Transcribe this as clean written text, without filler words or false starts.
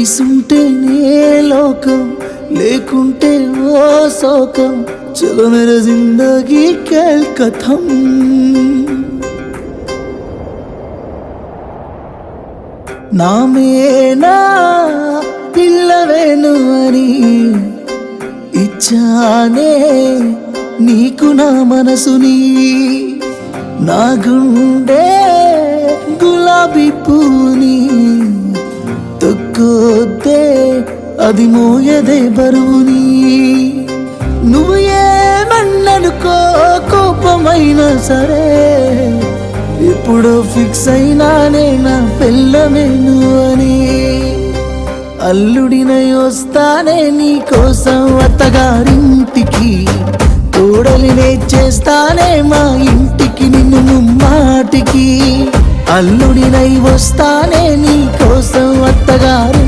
కలిసుంటేనే లోకం లేకుంటే ఓ శోకం చలో మేరా జిందగీ ఖేల్ కథం నామేనా పిల్లవేను అని ఇచ్చానే నీకు నా మనసుని నా గుండె గులాబీ పూని తొక్కొద్దే అది మోయదే బరువుని నువ్వు ఏమన్ననుకో కోపమైనా సరే ఎప్పుడో ఫిక్స్ అయినానే నా పెళ్ళమేను అని అల్లుడినై వస్తానే నీ కోసం అత్తగారింటికి కోడలినే చేస్తానే మా ఇంటికి నిన్ను ముమ్మాటికి అల్లుడినై వస్తానే నీ కోసం అత్తగారి